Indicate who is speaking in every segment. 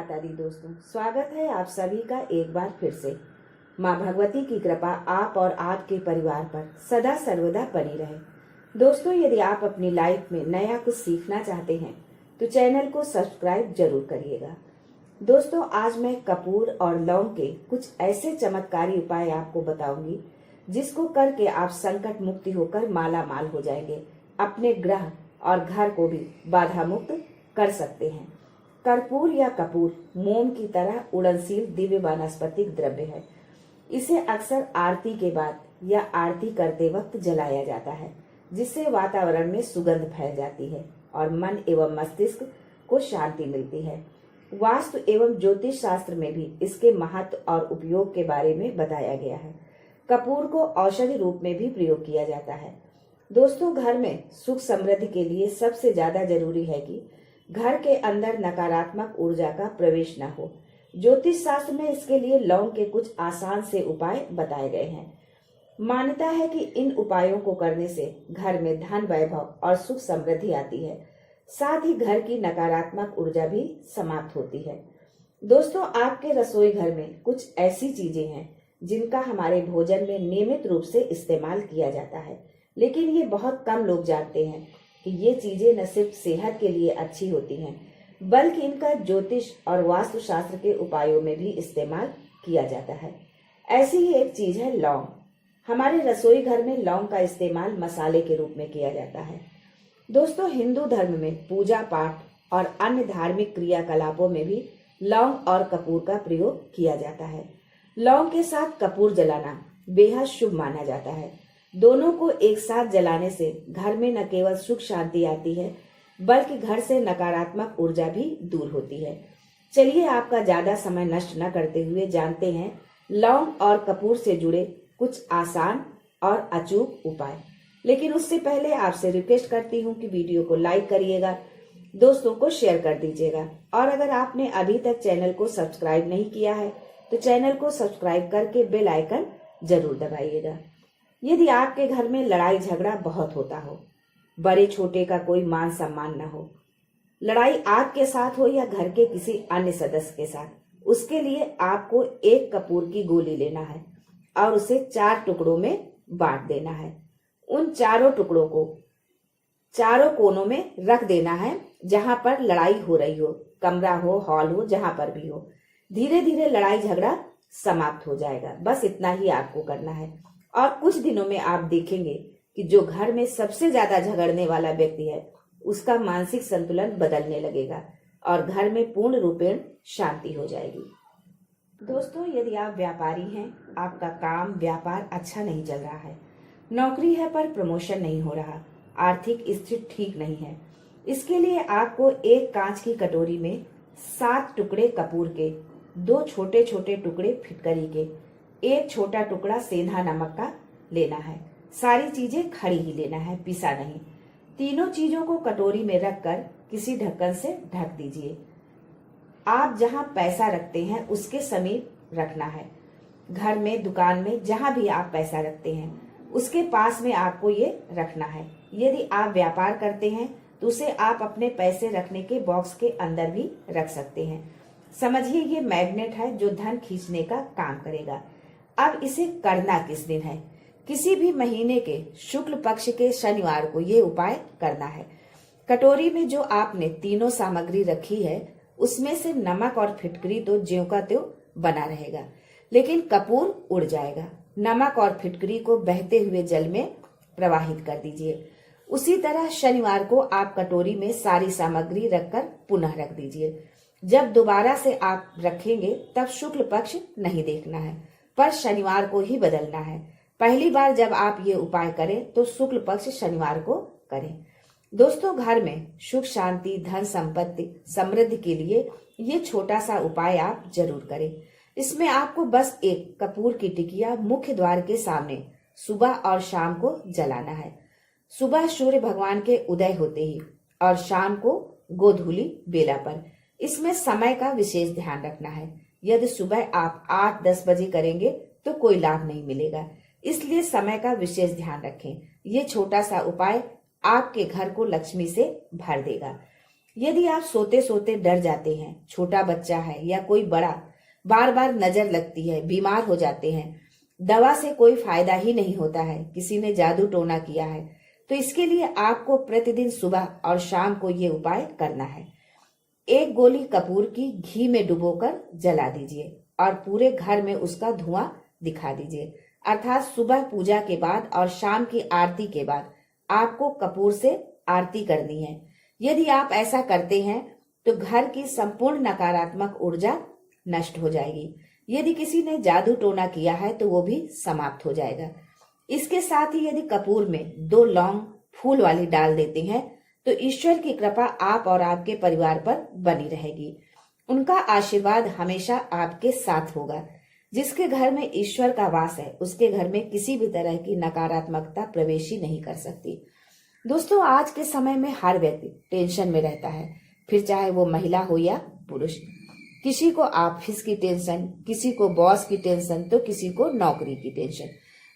Speaker 1: माता दी दोस्तों, स्वागत है आप सभी का एक बार फिर से। माँ भगवती की कृपा आप और आपके परिवार पर सदा सर्वदा बनी रहे। दोस्तों, यदि आप अपनी लाइफ में नया कुछ सीखना चाहते हैं तो चैनल को सब्सक्राइब जरूर करिएगा। दोस्तों, आज मैं कपूर और लौंग के कुछ ऐसे चमत्कारी उपाय आपको बताऊंगी जिसको करके आप संकट मुक्ति होकर माला माल हो जाएंगे। अपने ग्रह और घर को भी बाधा मुक्त कर सकते हैं। कर्पूर या कपूर मोम की तरह उड़नशील दिव्य वानस्पतिक द्रव्य है। इसे अक्सर आरती के बाद या आरती करते वक्त जलाया जाता है, जिससे वातावरण में सुगंध फैल जाती है और मन एवं मस्तिष्क को शांति मिलती है। वास्तु एवं ज्योतिष शास्त्र में भी इसके महत्व और उपयोग के बारे में बताया गया है। कपूर को औषधि रूप में भी प्रयोग किया जाता है। दोस्तों, घर में सुख समृद्धि के लिए सबसे ज्यादा जरूरी है कि घर के अंदर नकारात्मक ऊर्जा का प्रवेश न हो। ज्योतिष शास्त्र में इसके लिए लौंग के कुछ आसान से उपाय बताए गए हैं। मान्यता है कि इन उपायों को करने से घर में धन वैभव और सुख समृद्धि आती है, साथ ही घर की नकारात्मक ऊर्जा भी समाप्त होती है। दोस्तों, आपके रसोई घर में कुछ ऐसी चीजें हैं जिनका हमारे भोजन में नियमित रूप से इस्तेमाल किया जाता है, लेकिन ये बहुत कम लोग जानते हैं कि ये चीजें न सिर्फ सेहत के लिए अच्छी होती हैं, बल्कि इनका ज्योतिष और वास्तु शास्त्र के उपायों में भी इस्तेमाल किया जाता है। ऐसी ही एक चीज है लौंग। हमारे रसोई घर में लौंग का इस्तेमाल मसाले के रूप में किया जाता है। दोस्तों, हिंदू धर्म में पूजा पाठ और अन्य धार्मिक क्रियाकलापों में भी लौंग और कपूर का प्रयोग किया जाता है। लौंग के साथ कपूर जलाना बेहद शुभ माना जाता है। दोनों को एक साथ जलाने से घर में न केवल सुख शांति आती है, बल्कि घर से नकारात्मक ऊर्जा भी दूर होती है। चलिए, आपका ज्यादा समय नष्ट न करते हुए जानते हैं लौंग और कपूर से जुड़े कुछ आसान और अचूक उपाय। लेकिन उससे पहले आपसे रिक्वेस्ट करती हूँ कि वीडियो को लाइक करिएगा, दोस्तों को शेयर कर दीजिएगा, और अगर आपने अभी तक चैनल को सब्सक्राइब नहीं किया है तो चैनल को सब्सक्राइब करके बेल आइकन जरूर दबाइएगा। यदि आपके घर में लड़ाई झगड़ा बहुत होता हो, बड़े छोटे का कोई मान सम्मान न हो, लड़ाई आपके साथ हो या घर के किसी अन्य सदस्य के साथ, उसके लिए आपको एक कपूर की गोली लेना है और उसे 4 टुकड़ों में बांट देना है। उन चारों टुकड़ों को चारों कोनों में रख देना है जहां पर लड़ाई हो रही हो, कमरा हो, हॉल हो, जहां पर भी हो। धीरे धीरे लड़ाई झगड़ा समाप्त हो जाएगा। बस इतना ही आपको करना है और कुछ दिनों में आप देखेंगे कि जो घर में सबसे ज्यादा झगड़ने वाला व्यक्ति है उसका मानसिक संतुलन बदलने लगेगा और घर में पूर्ण रूपेण शांति हो जाएगी। दोस्तों, यदि आप व्यापारी हैं, आपका काम व्यापार अच्छा नहीं चल रहा है, नौकरी है पर प्रमोशन नहीं हो रहा, आर्थिक स्थिति ठीक नहीं है, इसके लिए आपको एक कांच की कटोरी में 7 टुकड़े कपूर के, 2 छोटे छोटे टुकड़े फिटकरी के, 1 छोटा टुकड़ा सेंधा नमक का लेना है। सारी चीजें खड़ी ही लेना है, पिसा नहीं। तीनों चीजों को कटोरी में रखकर किसी ढक्कन से ढक दीजिए। आप जहां पैसा रखते हैं उसके समीप रखना है। घर में, दुकान में, जहां भी आप पैसा रखते हैं उसके पास में आपको ये रखना है। यदि आप व्यापार करते हैं तो उसे आप अपने पैसे रखने के बॉक्स के अंदर भी रख सकते हैं। समझिए, ये मैग्नेट है जो धन खींचने का काम करेगा। अब इसे करना किस दिन है? किसी भी महीने के शुक्ल पक्ष के शनिवार को ये उपाय करना है। कटोरी में जो आपने तीनों सामग्री रखी है उसमें से नमक और फिटकरी तो ज्यों का त्यों बना रहेगा, लेकिन कपूर उड़ जाएगा। नमक और फिटकरी को बहते हुए जल में प्रवाहित कर दीजिए। उसी तरह शनिवार को आप कटोरी में सारी सामग्री रखकर पुनः रख दीजिए। जब दोबारा से आप रखेंगे तब शुक्ल पक्ष नहीं देखना है, पर शनिवार को ही बदलना है। पहली बार जब आप ये उपाय करें तो शुक्ल पक्ष शनिवार को करें। दोस्तों, घर में सुख शांति, धन संपत्ति, समृद्धि के लिए ये छोटा सा उपाय आप जरूर करें। इसमें आपको बस एक कपूर की टिकिया मुख्य द्वार के सामने सुबह और शाम को जलाना है। सुबह सूर्य भगवान के उदय होते ही और शाम को गोधूली बेला पर। इसमें समय का विशेष ध्यान रखना है। यदि सुबह आप 8-10 बजे करेंगे तो कोई लाभ नहीं मिलेगा, इसलिए समय का विशेष ध्यान रखें। ये छोटा सा उपाय आपके घर को लक्ष्मी से भर देगा। यदि आप सोते सोते डर जाते हैं, छोटा बच्चा है या कोई बड़ा, बार बार नजर लगती है, बीमार हो जाते हैं, दवा से कोई फायदा ही नहीं होता है, किसी ने जादू टोना किया है, तो इसके लिए आपको प्रतिदिन सुबह और शाम को ये उपाय करना है। एक गोली कपूर की घी में डुबोकर जला दीजिए और पूरे घर में उसका धुआं दिखा दीजिए। अर्थात सुबह पूजा के बाद और शाम की आरती के बाद आपको कपूर से आरती करनी है। यदि आप ऐसा करते हैं तो घर की संपूर्ण नकारात्मक ऊर्जा नष्ट हो जाएगी। यदि किसी ने जादू टोना किया है तो वो भी समाप्त हो जाएगा। इसके साथ ही यदि कपूर में 2 लौंग फूल वाली डाल देते हैं तो ईश्वर की कृपा आप और आपके परिवार पर बनी रहेगी। उनका आशीर्वाद हमेशा आपके साथ होगा। जिसके घर में ईश्वर का वास है उसके घर में किसी भी तरह की नकारात्मकता प्रवेश ही नहीं कर सकती। दोस्तों, आज के समय में हर व्यक्ति टेंशन में रहता है, फिर चाहे वो महिला हो या पुरुष। किसी को ऑफिस की टेंशन, किसी को बॉस की टेंशन, तो किसी को नौकरी की टेंशन,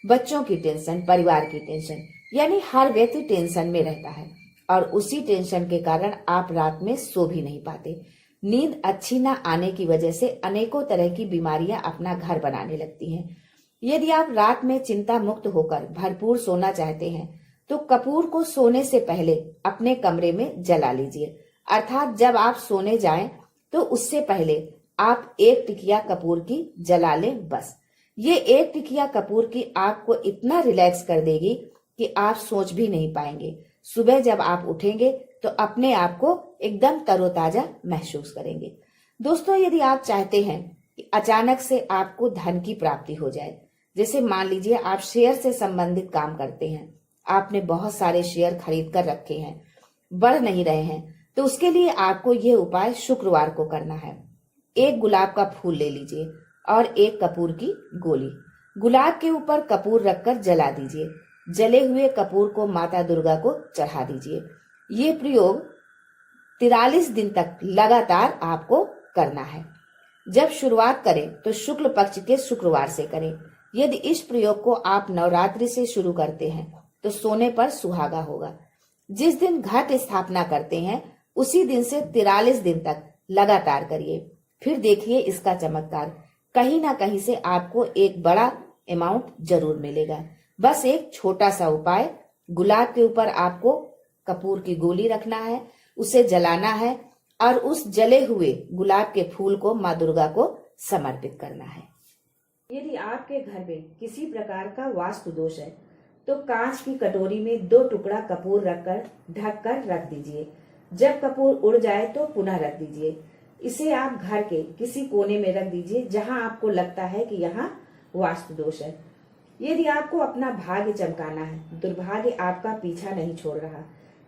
Speaker 1: बच्चों की टेंशन, परिवार की टेंशन, यानी हर व्यक्ति टेंशन में रहता है और उसी टेंशन के कारण आप रात में सो भी नहीं पाते। नींद अच्छी न आने की वजह से अनेकों तरह की बीमारियां अपना घर बनाने लगती हैं। यदि आप रात में चिंता मुक्त होकर भरपूर सोना चाहते हैं तो कपूर को सोने से पहले अपने कमरे में जला लीजिए। अर्थात जब आप सोने जाएं तो उससे पहले आप 1 टिकिया कपूर की जला लें बस। ये 1 टिकिया कपूर की आग को इतना रिलैक्स कर देगी कि आप सोच भी नहीं पाएंगे। सुबह जब आप उठेंगे तो अपने आप को एकदम तरोताजा महसूस करेंगे। दोस्तों, यदि आप चाहते हैं कि अचानक से आपको धन की प्राप्ति हो जाए, जैसे मान लीजिए आप शेयर से संबंधित काम करते हैं, आपने बहुत सारे शेयर खरीद कर रखे हैं, बढ़ नहीं रहे हैं, तो उसके लिए आपको यह उपाय शुक्रवार को करना है। 1 गुलाब का फूल ले लीजिए और 1 कपूर की गोली। गुलाब के ऊपर कपूर रखकर जला दीजिए। जले हुए कपूर को माता दुर्गा को चढ़ा दीजिए। ये प्रयोग 43 दिन तक लगातार आपको करना है। जब शुरुआत करें तो शुक्ल पक्ष के शुक्रवार से करें। यदि इस प्रयोग को आप नवरात्रि से शुरू करते हैं तो सोने पर सुहागा होगा। जिस दिन घट स्थापना करते हैं उसी दिन से 43 दिन तक लगातार करिए। फिर देखिए इसका चमत्कार। कहीं ना कहीं से आपको एक बड़ा अमाउंट जरूर मिलेगा। बस एक छोटा सा उपाय, गुलाब के ऊपर आपको कपूर की गोली रखना है, उसे जलाना है और उस जले हुए गुलाब के फूल को माँ दुर्गा को समर्पित करना है। यदि आपके घर में किसी प्रकार का वास्तु दोष है तो कांच की कटोरी में 2 टुकड़ा कपूर रखकर ढककर रख दीजिए। जब कपूर उड़ जाए तो पुनः रख दीजिए। इसे आप घर के किसी कोने में रख दीजिए जहां आपको लगता है कि यहाँ वास्तु दोष है। यदि आपको अपना भाग्य चमकाना है, दुर्भाग्य आपका पीछा नहीं छोड़ रहा,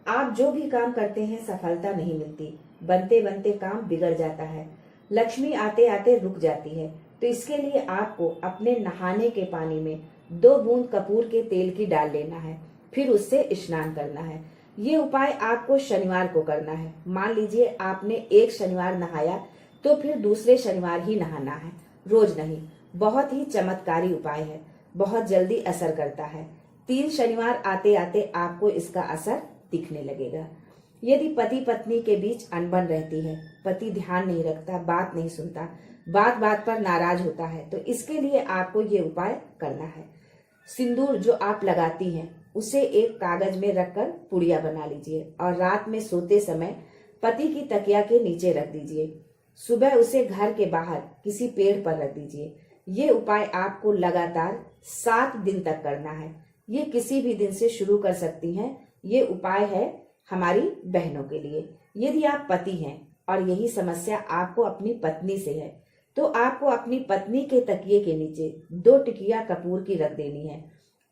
Speaker 1: आप जो भी काम करते हैं सफलता नहीं मिलती, बनते बनते काम बिगड़ जाता है, लक्ष्मी आते आते रुक जाती है, तो इसके लिए आपको अपने नहाने के पानी में 2 बूंद कपूर के तेल की डाल लेना है, फिर उससे स्नान करना है। ये उपाय आपको शनिवार को करना है। मान लीजिए आपने एक शनिवार नहाया तो फिर दूसरे शनिवार ही नहाना है, रोज नहीं। बहुत ही चमत्कारी उपाय है, बहुत जल्दी असर करता है। 3 शनिवार आते आते आपको इसका असर दिखने लगेगा। यदि पति पत्नी के बीच अनबन रहती है, पति ध्यान नहीं रखता, बात नहीं सुनता, बात बात पर नाराज होता है, तो इसके लिए आपको ये उपाय करना है। सिंदूर जो आप लगाती हैं उसे एक कागज में रखकर पुड़िया बना लीजिए और रात में सोते समय पति की तकिया के नीचे रख दीजिए। सुबह उसे घर के बाहर किसी पेड़ पर रख दीजिए। ये उपाय आपको लगातार 7 दिन तक करना है। ये किसी भी दिन से शुरू कर सकती हैं। ये उपाय है हमारी बहनों के लिए। यदि आप पति हैं और यही समस्या आपको अपनी पत्नी से है तो आपको अपनी पत्नी के तकिए के नीचे 2 टिकिया कपूर की रख देनी है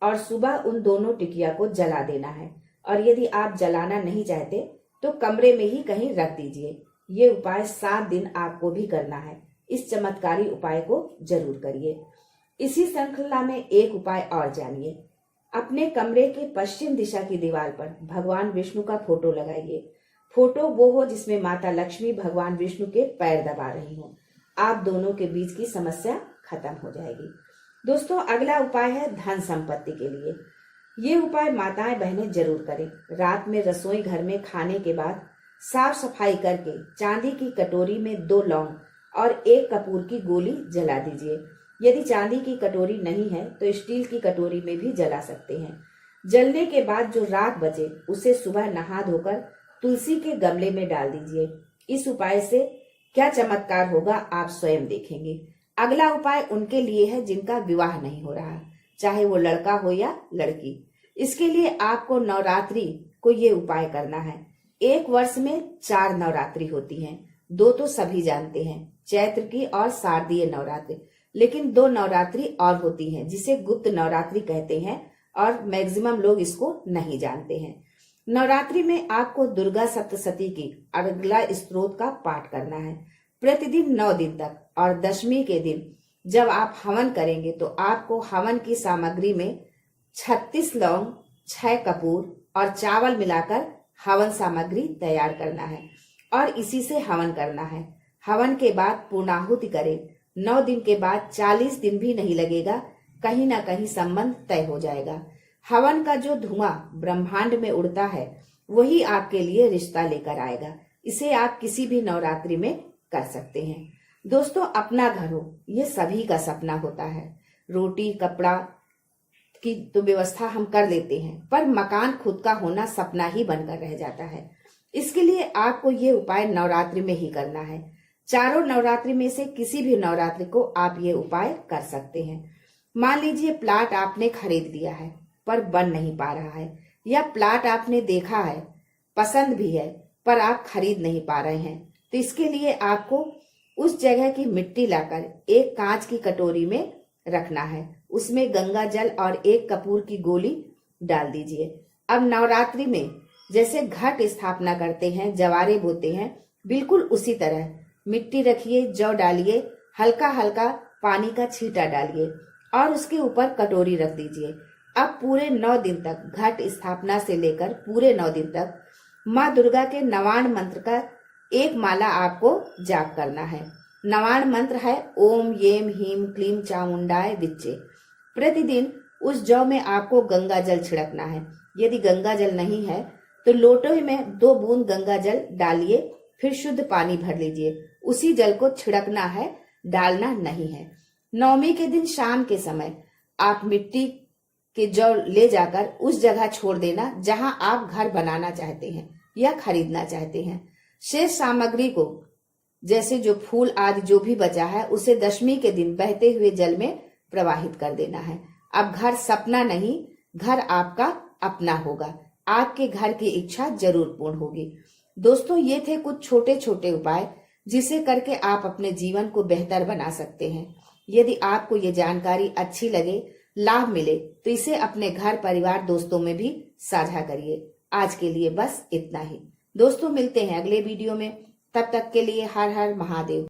Speaker 1: और सुबह उन दोनों टिकिया को जला देना है। और यदि आप जलाना नहीं चाहते तो कमरे में ही कहीं रख दीजिए। ये उपाय 7 दिन आपको भी करना है। इस चमत्कारी उपाय को जरूर करिए। इसी श्रृंखला में एक उपाय और जानिए। अपने कमरे के पश्चिम दिशा की दीवार पर भगवान विष्णु का फोटो लगाइए। फोटो वो हो जिसमें माता लक्ष्मी भगवान विष्णु के पैर दबा रही हो। आप दोनों के बीच की समस्या खत्म हो जाएगी। दोस्तों, अगला उपाय है धन संपत्ति के लिए। ये उपाय माताएं बहनें जरूर करें। रात में रसोई घर में खाने के बाद साफ सफाई करके चांदी की कटोरी में 2 लौंग और 1 कपूर की गोली जला दीजिए। यदि चांदी की कटोरी नहीं है तो स्टील की कटोरी में भी जला सकते हैं। जलने के बाद जो राख बचे उसे सुबह नहा धोकर तुलसी के गमले में डाल दीजिए। इस उपाय से क्या चमत्कार होगा आप स्वयं देखेंगे। अगला उपाय उनके लिए है जिनका विवाह नहीं हो रहा, चाहे वो लड़का हो या लड़की। इसके लिए आपको नवरात्रि को ये उपाय करना है। एक वर्ष में 4 नवरात्रि होती हैं, 2 तो सभी जानते हैं, चैत्र की और शारदीय नवरात्रि। लेकिन 2 नवरात्रि और होती हैं जिसे गुप्त नवरात्रि कहते हैं और मैक्सिमम लोग इसको नहीं जानते हैं। नवरात्रि में आपको दुर्गा सप्तशती की अर्गला स्तोत्र का पाठ करना है प्रतिदिन 9 दिन तक। और दशमी के दिन जब आप हवन करेंगे तो आपको हवन की सामग्री में 36 लौंग, 6 कपूर और चावल मिलाकर हवन सामग्री तैयार करना है और इसी से हवन करना है। हवन के बाद पूर्णाहुति करें। 9 दिन के बाद 40 दिन भी नहीं लगेगा, कहीं ना कहीं संबंध तय हो जाएगा। हवन का जो धुआं ब्रह्मांड में उड़ता है वही आपके लिए रिश्ता लेकर आएगा। इसे आप किसी भी नवरात्रि में कर सकते हैं। दोस्तों, अपना घर हो ये सभी का सपना होता है। रोटी कपड़ा की तो व्यवस्था हम कर लेते हैं, पर मकान खुद का होना सपना ही बनकर रह जाता है। इसके लिए आपको ये उपाय नवरात्रि में ही करना है। चारों नवरात्रि में से किसी भी नवरात्रि को आप ये उपाय कर सकते हैं। मान लीजिए प्लाट आपने खरीद लिया है पर बन नहीं पा रहा है, या प्लाट आपने देखा है, पसंद भी है, पर आप खरीद नहीं पा रहे हैं, तो इसके लिए आपको उस जगह की मिट्टी लाकर एक कांच की कटोरी में रखना है। उसमें गंगा जल और 1 कपूर की गोली डाल दीजिए। अब नवरात्रि में जैसे घट स्थापना करते हैं, जवारे बोते हैं, बिल्कुल उसी तरह मिट्टी रखिए, जौ डालिए, हल्का हल्का पानी का छींटा डालिए और उसके ऊपर कटोरी रख दीजिए। अब पूरे 9 दिन तक, घट स्थापना से लेकर पूरे 9 दिन तक माँ दुर्गा के नवाण मंत्र का 1 माला आपको जाप करना है। नवाण मंत्र है ओम येम हीम क्लीम चामुंडाय विच्चे। प्रतिदिन उस जौ में आपको गंगा जल छिड़कना है। यदि गंगा जल नहीं है तो लोटे में 2 बूंद गंगा जल डालिए, फिर शुद्ध पानी भर लीजिए। उसी जल को छिड़कना है, डालना नहीं है। नवमी के दिन शाम के समय आप मिट्टी के जौ ले जाकर उस जगह छोड़ देना जहां आप घर बनाना चाहते हैं या खरीदना चाहते हैं। शेष सामग्री को, जैसे जो फूल आदि जो भी बचा है, उसे दशमी के दिन बहते हुए जल में प्रवाहित कर देना है। अब घर सपना नहीं, घर आपका अपना होगा। आपके घर की इच्छा जरूर पूर्ण होगी। दोस्तों, ये थे कुछ छोटे छोटे उपाय जिसे करके आप अपने जीवन को बेहतर बना सकते हैं। यदि आपको ये जानकारी अच्छी लगे, लाभ मिले, तो इसे अपने घर परिवार दोस्तों में भी साझा करिए। आज के लिए बस इतना ही दोस्तों, मिलते हैं अगले वीडियो में। तब तक के लिए हर हर महादेव।